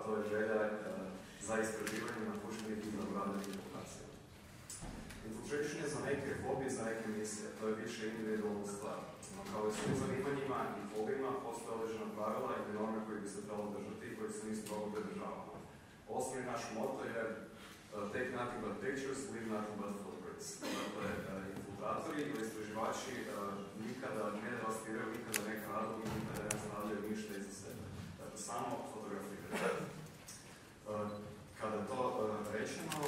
to je želja za istraživanje napuštenih i zaboravljenih lokacija. Infiltration je za neke hobije, za neke misije, to je više individualna stvar. No, kao i svim zanimanjima i hobijima, postoje određena pravila i norme koje bi se trebalo držati i koje se nisu dobro pridržavamo. Osnovni naš moto je take nothing but pictures, leave nothing but footprints. Dakle, infiltratori ili istraživači nikada ne devastiraju, nikada ne kradu i nikada ne ostavljaju ništa iza sebe. Dakle, samo fotografiraju. Kada je to rečeno,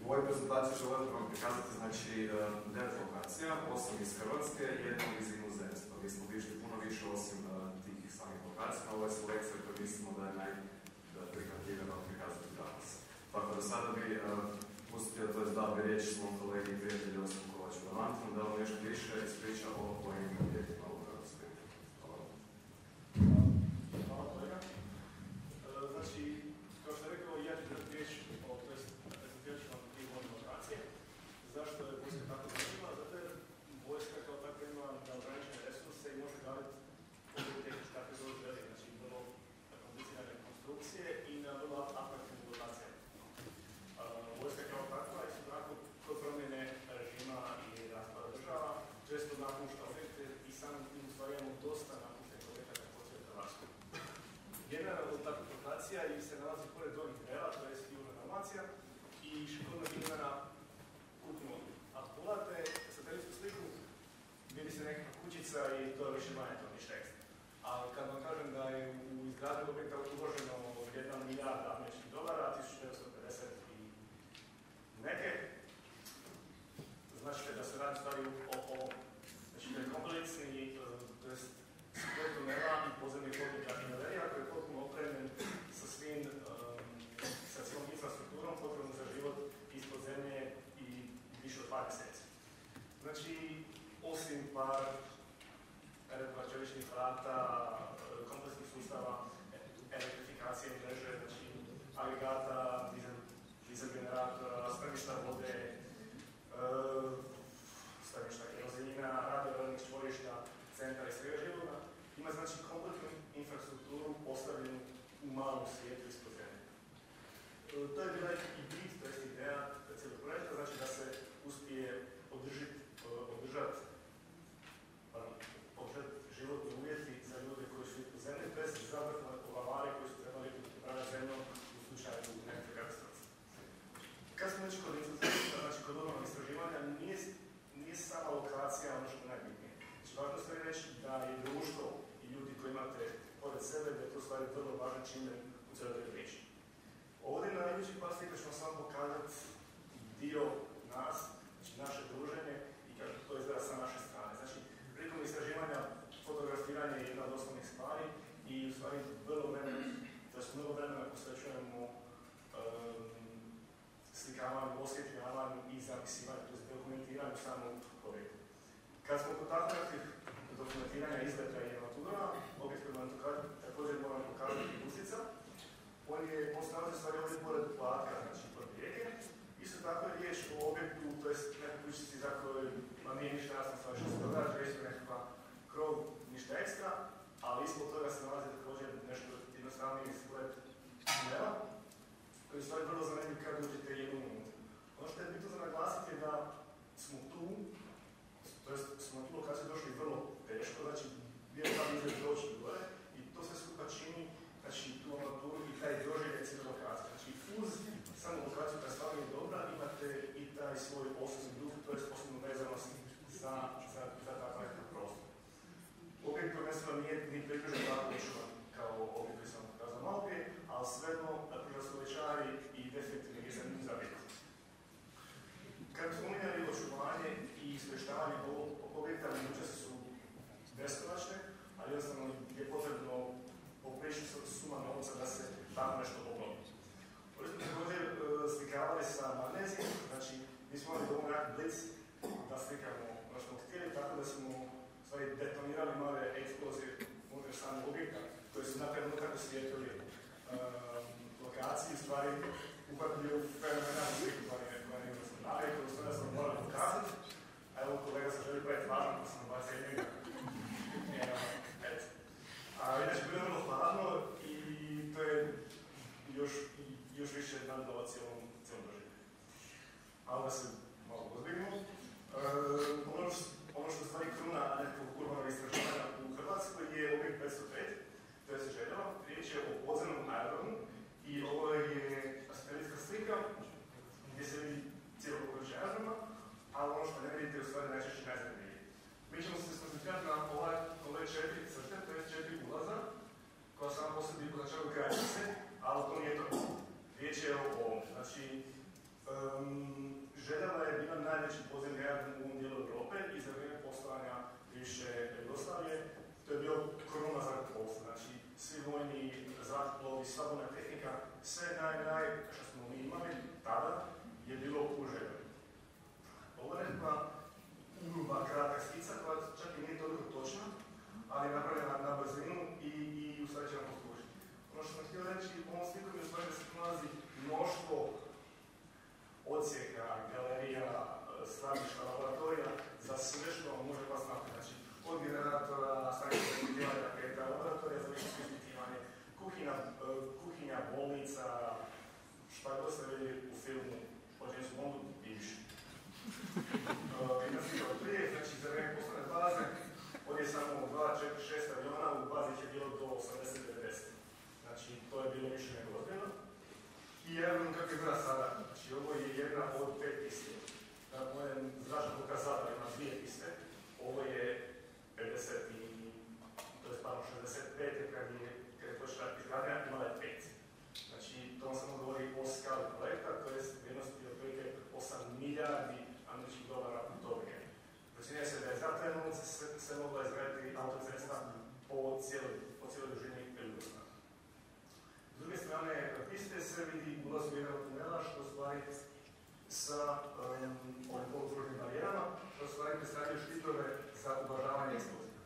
u ovoj prezentaciji želim vam prikazati, znači, 9 lokacija, 8 iz Hrvatske i 1 iz inozemstva. Mi smo išli puno više osim tih samih lokacija, ovo je selekcija koju mislimo da je najprihvatljivija prikazati danas. Tako da sada bi pustio, to je da bi riječ svom kolegi i prijatelju Osipu Kovaču-Levantom, da vam nešto više ispriča o ovim objektima u Hrvatskoj. Hvala. Hvala kolega. Znači, kao što je rekao, ja ću da riječ o prezentiranju tih vojne lokacije. Zašto je vojska tako zanimljiva? Zato jer vojska kao tako ima neograničene resurse i može graditi tehnički kakve zove želi, znači vrlo komplicirane konstrukcije i na vrlo atraktivnim lokacijama. Vojska kao takva isto tako kod promjene režima i raspada država često napušta objekte i samim tim stvarujemo dosta napuštenih objekata po cijeloj Hrvatskoj. Jedna od takvih lokacija se nalazi pored Donjih Brela, to je Južna Dalmacija, i šikovna Dinara Kutno. Ako pogledate satelitsku sliku, vidi se nekakva kućica i to je više manje, to ništa ekstra. Ali kad vam kažem da je u izgradnju objekta uloženo 1 milijarda američkih dolara, 1950 i neke, znači da se radi stvari znači da je kompleksni, to je splet tunela i podzemni hodnik rafinerija koji je potpuno opremljen sa svim, sa cijelom infrastrukturom potrebnom za život ispod zemlje i više od 2 mjeseci. Znači, osim par čeličnih vrata, kompleksnih sustava, elektrifikacije mreže, znači agregata, dizel generatora, spremišta vode, spremišta kerozina, radioaktivnih čvorišta, centra i svega života, ima znači kompletnu infrastrukturu postavljenu u malom svijetu ispod zemlje. To je bila i bit, to je ideja cijelog projekta, znači da se uspije održati životni uvjeti za ljude koji su ispod zemlje, bez zavrtne poglavare koji su trebali upravljati zemljom u slučaju nekakve katastrofe. Kad smo već kod infrastruktura, znači kod onog istraživanja, nije sama lokacija ono što je najbitnije. Znači, važno je reći da je društvo i ljudi koji imate pored sebe, da je to stvari vrlo važan čimben u cijeloj toj priči. Ovdje na idućih par slika ćemo samo pokazati dio nas, znači naše druženje i kako to izgleda sa naše strane. Znači, prilikom istraživanja fotografiranje je jedna od osnovnih stvari i u stvari mnogo vremena posvećujemo slikavanju, osvjetljavanju i zapisivanju, to je dokumentiranju samog objekta. Kad smo kod takvih dokumentiranja izleta i ematura, objekt koji vam također moram pokazati Gusica, on se nalazi stvari ovdje pored Platka, znači pored Rijeke. Isto tako je riječ o objektu, to je nekoj kućici za kojoj vam nije ništa jasno stvari što se događa, isto nekakva krov, ništa ekstra, ali ispod toga se nalazi također nešto jednostavniji splet tunela, koji je stvari vrlo zanimljiv kad uđete jednu minutu. Ono što je bitno za naglasiti je da smo tu, to jest smo na tu lokaciju došli vrlo teško, znači bio je tam izgled doći gore i to sve skupa čini, znači tu amaturu i taj doživljaj cijele lokacije. Znači uz samu lokaciju koja stvarno je dobra, imate i taj svoj osobni duh, to jest osobnu vezanost za takav nekakav prostor. Objekt prvenstveno nije ni približen tako ušvan kao objekt koji sam pokazao malo prije, ali svejedno razpovećari i definitivno je zanimljiv za vidjeti. Kad smo spominjali očuvanje i ispreštavanje ovog objekta, mogućnosti su beskonačne, ali jednostavno je potrebno popričati suma novca da se tako nešto obnovi. Ovdje smo također slikavali sa magnezijom, znači mi smo imali dovoljno jak blic da slikamo ono što smo htjeli, tako da smo detonirali male eksplozije unutar samog objekta, koji su napravili kako svijetili lokaciji, stvari uhvatili u fenomenalnu sliku koja nije sam navikao, u stvari da smo morali pokazati. A evo kolega se želi praviti važno, pa sam bacio njega. Inače, bilo je vrlo hladno i to je malo da se malo ozbiljimo. Ono što stvari kruna nekog urbanog istraživanja u Hrvatskoj je objekt 505, to je se željelo. Riječ je o podzemnom aerodromu i ovo je satelitska slika gdje se vidi cijelo područje aerodroma, ali ono što ne vidite je u stvari najčešće najzanimljivije. Mi ćemo se skoncentrirati na ove 4 crte, to je 4 ulaza, koja sama po sebi označavaju granice, ali to nije to. Riječ je o ovom. Znači, Željava je bila najveći podzemni aerodrom u ovom dijelu Europe i za vrijeme postojanja bivše Jugoslavije. To je bio korona zrakoplovstva. Znači, svi vojni zrakoplovi, sva vojna tehnika, sve što smo mi imali tada je bilo u Željavi. Ovo je nekakva ugruba kratka skica koja čak i nije toliko točna, ali je napravljena na brzinu i u stvari će nam poslužiti. Ono što sam htio reći, u ovom sliku je u stvari da se nalazi mnoštvo odsjeka, galerija, skladišta, laboratorija za sve što vam može vas napraviti. Znači, od generatora, stanice za ispitivanje raketa, laboratorija za višinsko ispitivanje, kuhinja, bolnica, šta god ste vidjeli u filmu o Jamesu Bondu i više. Jedna slika od prije, znači za vrijeme poslovne baze, ovdje je samo 2, 4, 6 aviona, u bazi ih je bilo do 80-90. Znači, to je bilo više nego ozbiljno. I aerodrom kako izgleda sada, znači ovo je jedna od 5 piste. Dakle, zračna luka Zadar ima 2 piste, ovo je 50 i, to je stvarno 65, kad je počela izgradnja, imala je 5. Znači, to vam samo govori o skali projekta, to je vrijednosti otprilike 8 milijardi američkih dolara u to vrijeme. Procjenjuje se da je za taj novac se mogla izgraditi autocesta po cijeloj dužini Jugoslavije. S druge strane piste se vidi ulaz u jedan tunela, što u stvari sa ovim polukružnim barijerama, što u stvari predstavljaju štitove za ublažavanje eksplozija.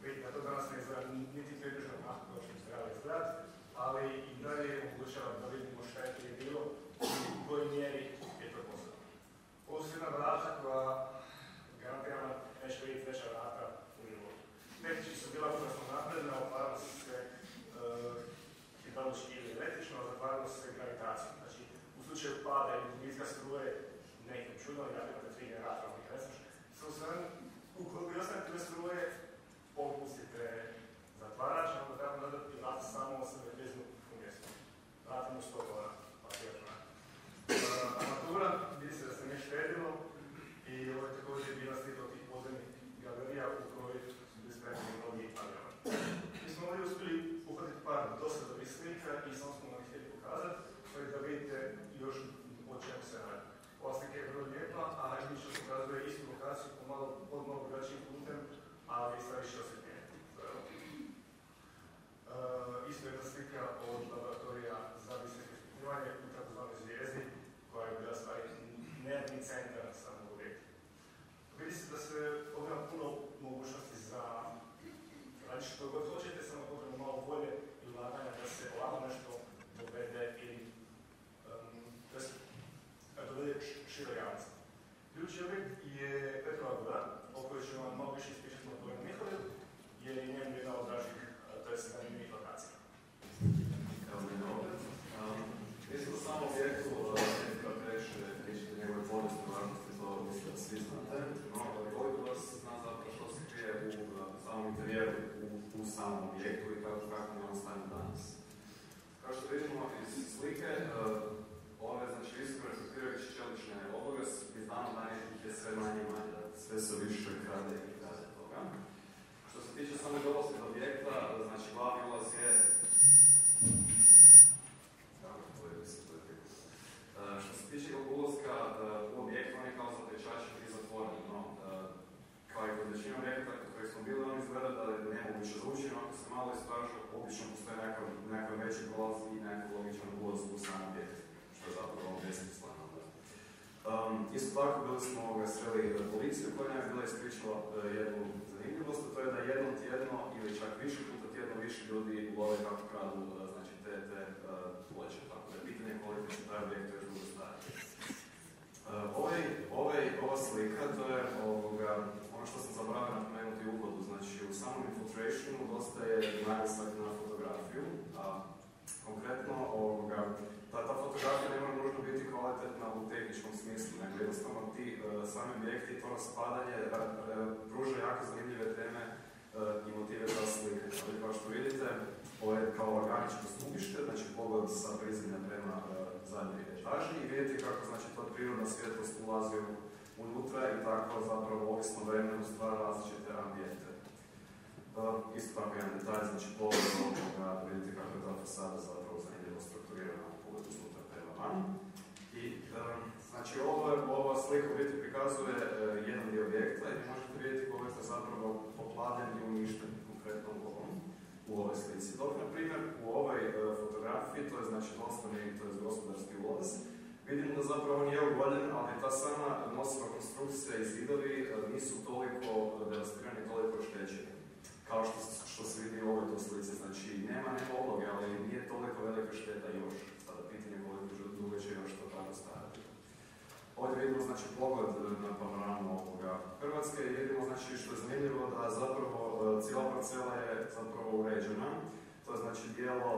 Vidite, to danas ne izgleda niti približno onako kao što se trebalo izgledati, ali i dalje omogućava da vidimo šta je prije bilo i u kojoj mjeri je to postalo. Ovo su jedna vrata koja garantirano neće vidjeti veća vrata u životu. Tehnički su bila užasno napredna, otvaralo su se hidraulički ili električno, zatvaralo se gravitacijom. Znači, u slučaju pada ili gubitka struje, nekim čudom, jako imate 3 generatora, ovih resurš, sa usvrame, ukoliko i ostanete bez struje, popustite zatvarač, onda treba nadati i vrati samo od sebe beznu u mjestu. Vratimo 100 tona, pa ti računa. Armatura, vidi se da se ne štedilo i ovo je također bila slika od tih podzemnih galerija u kojoj su bili spremni mnogi avioni. Mi smo ovdje uspjeli uhvatiti par dosta dobrih slika i samo smo vam htjeli pokazati, da vidite još o čemu se radi. Ova slika je vrlo lijepa, a najviše pokazuje istu lokaciju pod malo drugačijim putem, ali sa više osvjetljenja. Isto jedna slika od laboratorija za visinsko ispitivanje u takozvanoj Zvijezdi, koja je bila stvari nervni centar samog objekta. Vidi se da se ovdje puno mogućnosti za raditi što god hoćete, samo potrebno malo volje i ulaganja da se ovako nešto dovede ili dovede široj javnosti. Ključni objekt je Petrova Gora, o kojoj ću vam malo više ispričati na Bojanu Miholju, jer je njemu jedna od dražih, to je zanimljivih lokacija. Evo mi je opet. Mislim da samo objektu, kako reći njegove povijesne važnosti, to mislim da svi znate, no, koliko vas zna zapravo što se krije u samom interijeru, u samom objektu i kako je on stane danas. Kao što vidimo iz slike, ove, znači, visoko reflektirajuće čelične obloge iz dana u dan ih je sve manje i manje, sve su više krade i krade toga. Što se tiče samo dolaska do objekta, znači glavni ulaz je... Što se tiče ulaska u objekt, on je kao zapečačen i zatvoren, no, kao i kod većine objekta kod kojeg smo bili, on izgleda da je nemoguće zvuči, no ako se malo istražuje, obično postoje nekakav veći prolaz i nekakav logičan ulaz u sam objekt, što je zapravo besmisleno. Isto tako bili smo sreli policiju koja nam je bila ispričala jednu zanimljivost, to je da jednom tjedno ili čak više puta tjedno više ljudi ulove kako kradu, znači te ploče, tako da je pitanje koliko se taj objekt još dugo staje. Ova slika, to je ono što sam zaboravio napomenuti u uvodu, znači u samom infiltrationu dosta je naglasak na fotografiju, a konkretno ta fotografija ne mora nužno biti kvalitetna u tehničkom smislu, nego jednostavno sami objekti, to raspadanje pruža jako zanimljive teme i motive za slike. Ali kao što vidite, ovo je kao organičko stubište, znači pogled sa prizemlja prema zadnjoj etaži i vidite kako znači to prirodna svjetlost ulazi unutra i tako zapravo ovisno vremenu stvara različite ambijente. Isto tako jedan detalj, znači pogled ovoga, vidite kako je ta fasada zapravo zanimljivo strukturirana u pogledu unutra prema van. I znači ova slika u biti prikazuje jedan dio objekta i možete vidjeti koliko je zapravo poplavljen i uništen konkretno u ovoj slici. Dok, na primjer, u ovoj fotografiji, to je znači osnovni, to je gospodarski ulaz, vidimo da zapravo on je ogoljen, ali ta sama nosova konstrukcija i zidovi nisu toliko devastirani, toliko oštećeni. Kao što se vidi u ovoj to slici, znači nema obloge, ali nije toliko velika šteta još. Sada pitanje koliko dugo će još to tako stajati. Ovdje vidimo znači pogled na panoramu ovoga Hrvatske i vidimo znači što je zanimljivo da zapravo cijela parcela je zapravo uređena. To je znači dijelo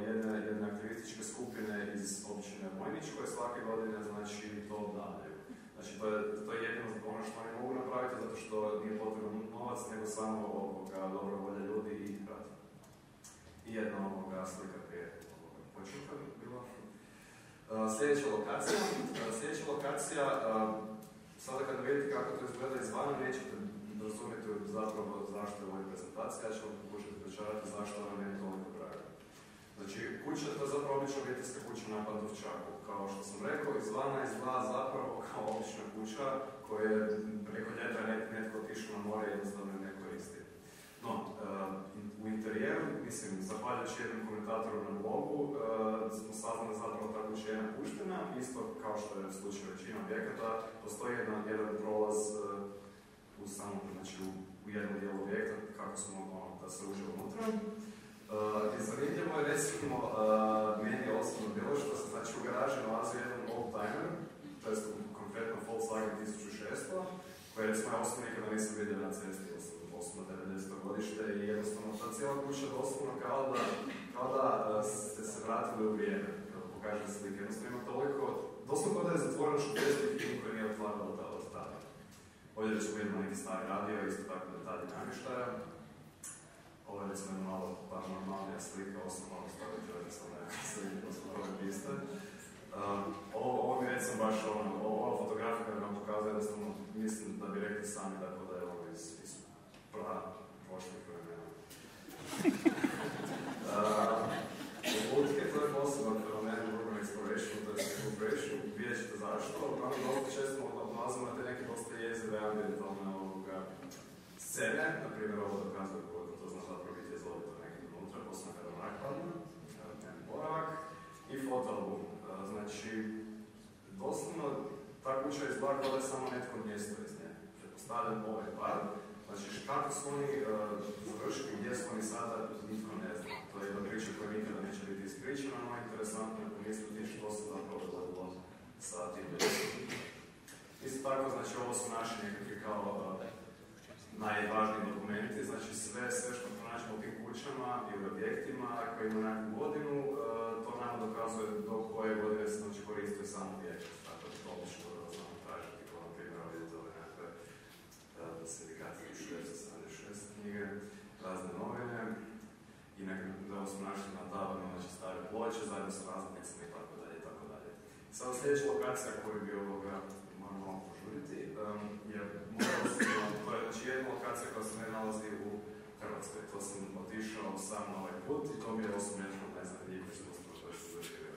jedne aktivističke skupine iz općine Vojnić koje svake godine znači to obnavljaju. Znači to je jedino ono što oni mogu napraviti zato što nije potreban novac nego samo dobra volja ljudi i rad. I jedna slika prije početka bila. Sljedeća lokacija, sada kada vidite kako to izgleda izvana, nećete razumjeti zapravo zašto je u ovoj prezentaciji, ja ću vam pokušati pričarati zašto vam je toliko draga. Znači, kuća, to je zapravo obična obiteljska kuća na Pantovčaku. Kao što sam rekao, izvana izgleda zapravo kao obična kuća koja je preko ljeta netko otišao na more i jednostavno ne koristi. No, u interijeru, mislim, zahvaljujući jednom komentatoru na blogu, smo saznali zapravo ta kuća je napuštena, isto kao što je slučaj većina objekata, postoji jedan prolaz u samom, znači u jednom dijelu objekta, kako smo da se uđe unutra. I zanimljivo je recimo, meni osobno bilo što se znači u garaži nalazi jedan oldtimer, to je konkretno Volkswagen 1600, koji recimo ja osobno nikada nisam vidio na cesti, osobno 90. godište i jednostavno ta cijela kuća doslovno kao da ste se vratili u vrijeme, kada pokažem slike. Jednostavno ima toliko, doslovno kao da je zatvoren šutezni film koji nije otvaralo od tada. Ovdje recimo vidimo neki stari radio, isto tako detalji namještaja. Ovo je recimo malo par normalnija slika, osim malo staviti recimo neka slika, osim toga piste. Ovo mi recimo baš ova fotografija koja vam pokazuje, jednostavno mislim da bi rekli sami tako da je ovo iz prošlih vremena. Lutke, to je poseban fenomen urban exploration, to je exploration, vidjet ćete zašto. Ono dosta često odlazimo na te neke dosta jezive ambientalne scene, na primjer ovo dokazuje koliko to zna zapravo biti jezovito nekako unutra, posebno kada mrak padne, jedan boravak i fotoalbum. Znači, doslovno ta kuća izgleda kao da je samo netko mjesto iz nje. Pretpostavljam ovaj par. Znači, kako su oni završili, gdje su oni sada, nitko ne zna. To je jedna priča koja nikada neće biti ispričana, no interesantno je pomisliti što se zapravo dogodilo sa tim ljudima. Isto tako, znači, ovo su naši nekakvi kao najvažniji dokumenti, znači sve što pronađemo u tim kućama i u objektima koji ima nekakvu godinu, to nam dokazuje do koje godine se znači koristio sam objekt. Tako da to obično znamo tražiti, kao na primjer vidite ove nekakve sindikate 1676 knjige, razne novine i da smo našli na tavanju znači stare ploče zajedno sa razglednicama i tako dalje i tako dalje. Sada sljedeća lokacija koju bi moram malo požuriti je to je znači jedna lokacija koja se ne nalazi u Hrvatskoj. To sam otišao sam na ovaj put i to mi je osobno najzanimljivije što sam doživio.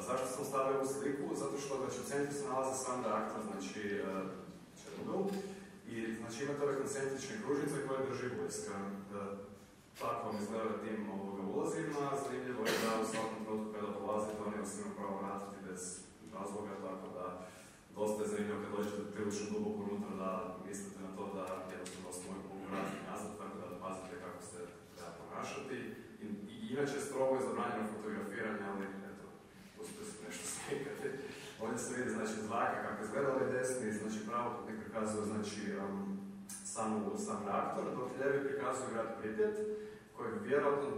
Zašto sam stavio ovu sliku? Zato što znači, u centru se nalazi sam reaktor, znači Černobil. I znači imate ove koncentrične kružnice koje drži vojska. Tako vam izgleda tim ulazima. Zanimljivo je da u svakom trenutku kada polazite, oni vas imaju pravo vratiti bez razloga, tako da dosta je zanimljivo kad dođete prilično duboko unutra da mislite na to da jednostavno vas mogu vratiti nazad, tako da pazite kako se treba ponašati. I inače strogo je zabranjeno fotografiranje, ali eto, uspio se nešto slikati. Ovdje se vidi znači zraka kako izgleda, ali desni, znači pravokutnik prikazuje znači sam reaktor, dok ljevi prikazuje grad Pripjat, koji vjerojatno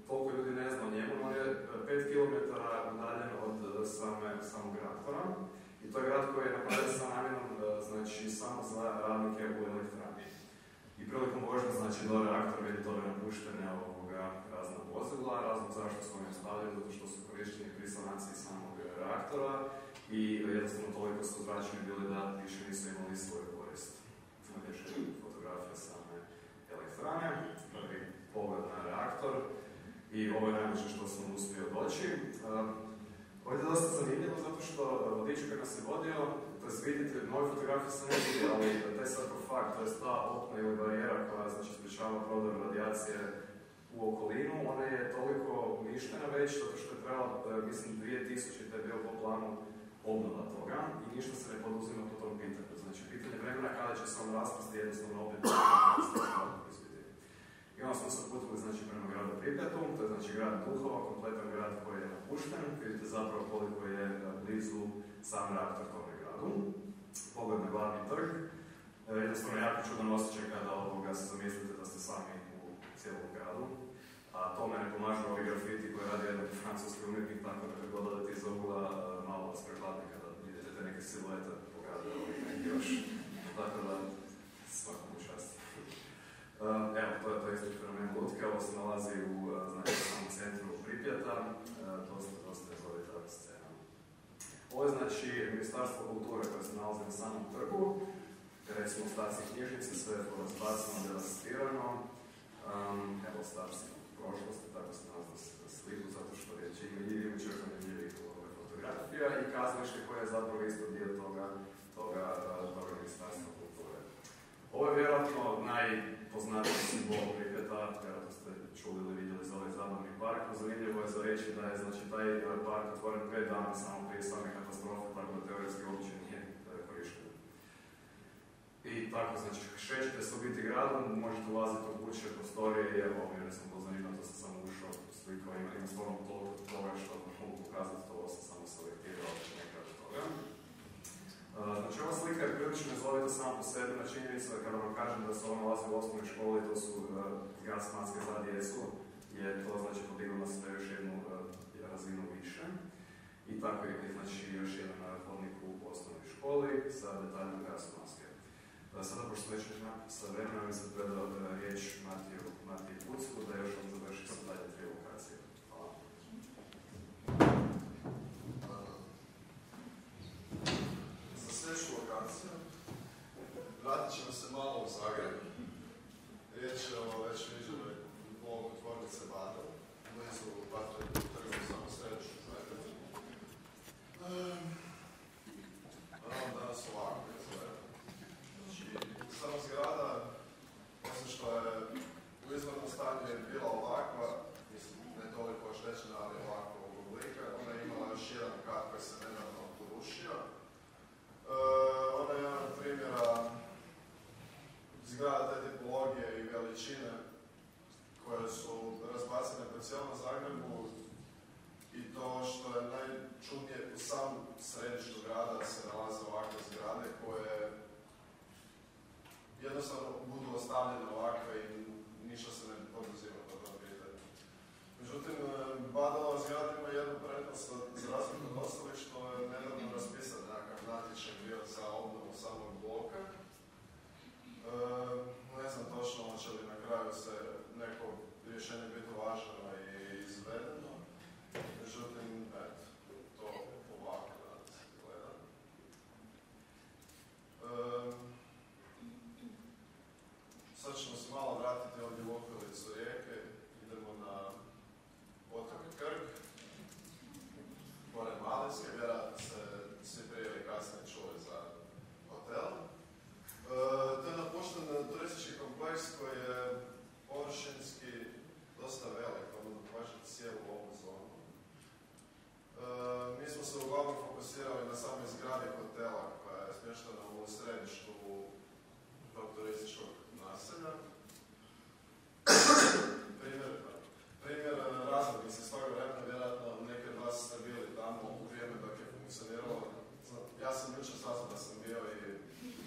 toliko ljudi ne zna o njemu, on je 5 km udaljen od samog reaktora. I to je grad koji je napravljen sa namjenom, znači, samo za radnike u elektrani. I prilikom vožnje, znači, do reaktora vidi toga napuštene razna vozila. Razlog zašto su oni ostavljeni, zato što su korišteni pri sanaciji samog reaktora i jednostavno toliko su zračeni bili da više nisu imali svoju korist. Još je fotografija same elektrane, prvi pogled na reaktor i ovo je najbolje što sam uspio doći. Ovdje je dosta zanimljivo zato što vodič koji nas je vodio, to je vidite, nove fotografije sam ne vidio, ali taj sarkofag, to je ta opna ili barijera koja znači sprečava prodor radijacije u okolinu, ona je toliko uništena već, zato što je trebala, mislim, 2000 je bio po planu obnova toga i ništa se ne poduzima po tom pitanju. Znači, pitanje vremena kada će se on raspasti, jednostavno opet izvidi. I onda smo se putili, znači, prema gradu Pripjatu, to je znači grad duhova, kompletan grad koji je napušten. Vidite zapravo koliko je blizu sam reaktor tome gradu. Pogled na glavni trg. Jednostavno jako čudan osjećaj kada se zamislite da ste sami u cijelom gradu. A tome ne pomažu ovi grafiti koji radi jedan francuski umjetnik, tako da kad gledate iz ugla malo vas prehladne kada vidite te neke siluete po gradu, neki još. Tako da, svakom čast. Evo, to je isto fenomen lutke, ovo se nalazi u samom centru Pripjata, dosta je zovita scena. Ovo je znači Ministarstvo kulture koje se nalazi na samom trgu, recimo staci knjižnice, sve je razbacano, devastirano. Evo starci prošlosti, tako se nalazi sliku, zato što je jučer zanimljivih fotografija i kazalište koje je zapravo isto dio toga Ministarstva kulture. Ovo je vjerojatno najpoznatiji simbol Pripjata, vjerojatno ste čuli ili vidjeli za ovaj zabavni park, no zanimljivo je za reći da je znači, taj park otvoren 5 dana samo prije same katastrofe, tako da teoretski uopće nije korišten. I tako, znači, šećete se u biti gradom, možete ulaziti u kuće, prostorije i evo, jer sam bilo zanimljivo, to sam samo ušao slikao, ima stvarno toliko toga što mogu pokazati, to sam samo selektirao nekada toga. Znači, ova slika je prilično izovita sama po sebi na činjenicu da kada vam kažem da se ovo nalazi u osnovnoj školi, to su gradske maske za djecu, je to znači podignulo se još jednu razinu više. I tako je znači još jedan hodnik u osnovnoj školi sa detaljnom gradske maske. Sada, pošto već sa vremenom, mi sam predao riječ Matiji Pucku, da još on završi sa dalje 3 lokacije. Hvala. Za sljedeću lokaciju vratit ćemo se malo u Zagreb. Riječ je o već viđenoj blogu tvornice Badel, blizu Patrijskog trga u samom središtu Zagreba. Danas ovako izgleda. Znači, sama zgrada, osim što je u izvornom stanju je bila ovakva, mislim, ne toliko oštećena, ali ovakvog oblika. Ona je imala još jedan kat koji se nedavno porušio. Ona je jedan od primjera zgrada te tipologije i veličine koje su razbacane po cijelom Zagrebu i to što je najčudnije u samom središtu grada se nalaze ovakve zgrade koje jednostavno budu ostavljene ovakve i ništa se ne poduzima po tom pitanju. Međutim, Badelova zgrada ima jednu prednost za razliku od ostalih što je nedavno raspisan nekakav natječaj bio za obnovu samog bloka. Ne znam točno hoće li na kraju se neko rješenje biti uvaženo i izvedeno. Međutim, eto, to ovako danas gleda. Sad ćemo se malo vratiti ovdje u okolicu rijeke. Idemo na otok Krk. Pored Malinske, vjerojatno se svi prije ili kasnije čuli za hotel. To je napušten turistički kompleks koji je površinski dosta velik, ono dohvaća cijelu ovu zonu. Mi smo se uglavnom fokusirali na samoj zgradi hotela koja je smještena u središtu tog turističkog naselja. Primjer razglednice svakog vremena, vjerojatno neki od vas ste bili tamo u vrijeme dok je funkcioniralo. Ja sam jučer saznao da sam bio i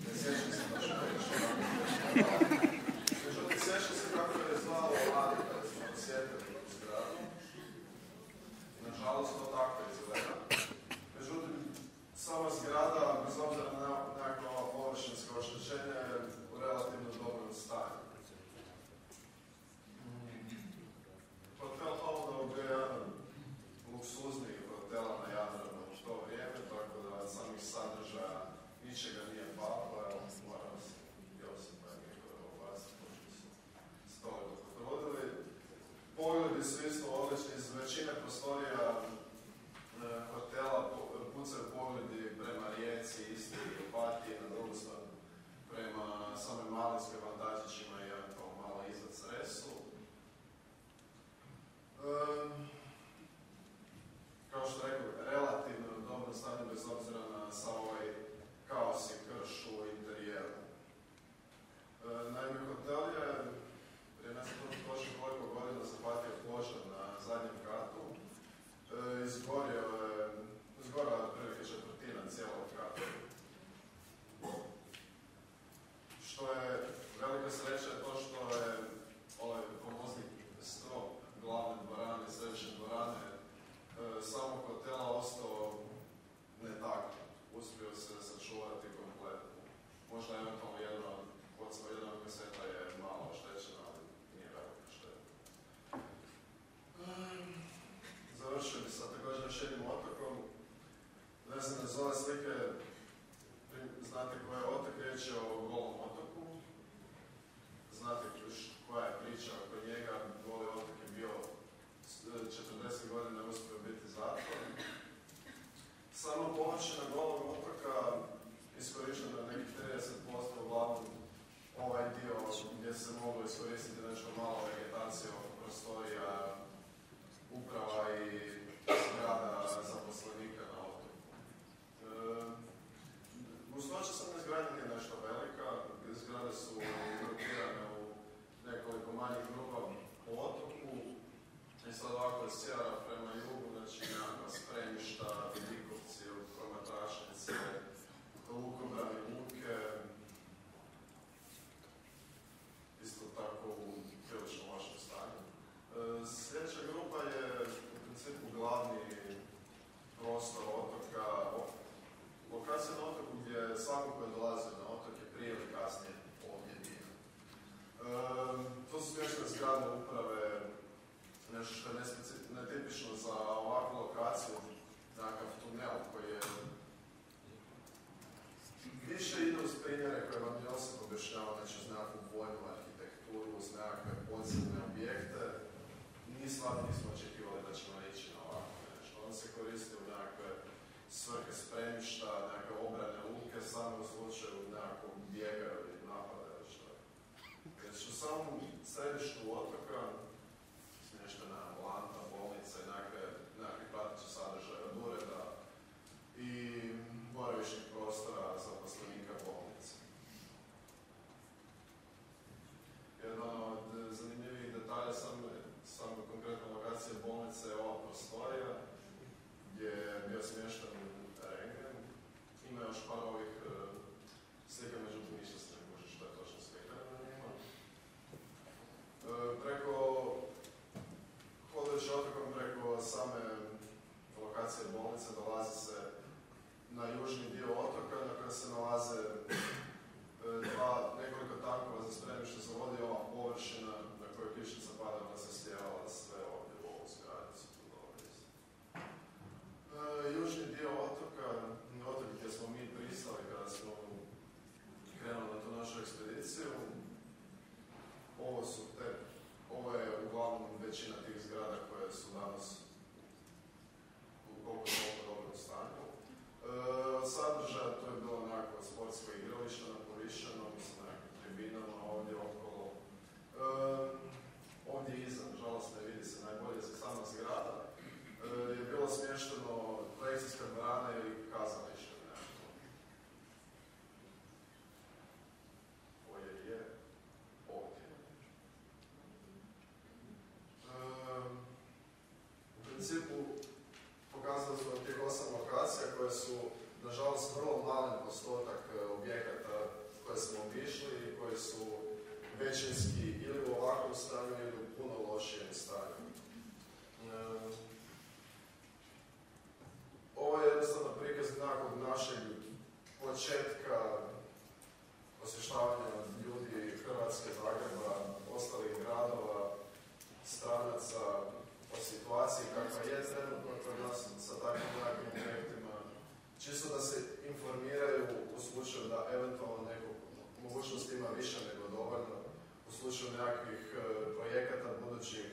ne sjećam se da ću reći. Međutim, sjećam se kako je zvalo vladi kada smo posjetili tu zgradu. Nažalost, to tako izgleda. Međutim, sama zgrada ne znam, iz ove slike znate koji je otok, riječ je o Golom otoku. Znate koja je priča oko njega, Goli otok je bio 40 godina uspio biti zatvor. Sama površina Golog otoka iskorištena je nekih 30%, uglavnom ovaj dio gdje se moglo iskoristiti nešto malo vegetacije oko prostorija, uprava i zgrada zaposlenika na otoku. Gustoća sam izgradnje nije nešto velika, zgrade su grupirane u nekoliko manjih grupa po otoku i sad ovako je sjara prema jugu, znači nekakva Spremišta, Vidikovci, Promatrašnice, lukobrani luke, isto tako u prilično lošem stanju. Sljedeća grupa je u principu glavni prostor otoka, lokacija na otoku gdje svako koji dolazi na otok je prije ili kasnije ovdje bio. To su smještene zgradne uprave, nešto što je netipično za ovakvu lokaciju, nekakav tunel koji je više ide uz primjere koje vam Josip objašnjava, znači uz nekakvu vojnu arhitekturu, uz nekakve podzemne objekte. Mi stvarno nismo očekivali da ćemo ići na ovako nešto. On se koristi u nekakve svrhe spremišta, nekakve obrane luke, samo u slučaju nekakvog bijega ili napada ili što je. Znači u samom središtu otoka smještena ambulanta, bolnica i nekakvi prateći sadržaj od ureda i boravišnih prostora zaposlenika bolnice. Jedan od zanimljivih detalja same konkretne lokacije bolnice je ova prostorija gdje je bio smješten rentgen. Ima još par ovih slika, međutim ništa se ne može što je točno slikano na njima. Hodajući otokom preko same lokacije bolnice dolazi se na južni dio otoka na kojem se nalaze nekoliko tankova za spremište za vodi, ova površina na kojoj kišnica pada pa se stjevala sve ovdje u ovu zgradicu. Južni dio otoka, otok gdje smo mi pristali kada smo krenuli na tu našu ekspediciju, ovo je uglavnom većina tih zgrada koje su danas u koliko dobrom stanju. Sadržaja, to je bilo nekako sportsko igralište na povišenom, sa nekakvim tribinama ovdje okolo. Ovdje iza, nažalost ne vidi se najbolje za sama zgrada, je bilo smješteno projekcijska dvorana ili kazalište nekako. Koje je ovdje. U principu pokazali smo tih 8 lokacija koje su, nažalost, vrlo malen postotak objekata koje smo obišli i koji su većinski ili u ovakvom stanju ili u puno lošijem stanju. Ovo je jednostavno prikaz nekog našeg početka osvještavanja ljudi Hrvatske, Zagreba, ostalih gradova, stranaca, o situaciji kakva je trenutno kod nas sa takvim nekakvim projektima. Čisto da se informiraju u slučaju da eventualno neku mogućnost ima više nego dovoljno, u slučaju nekakvih projekata budućih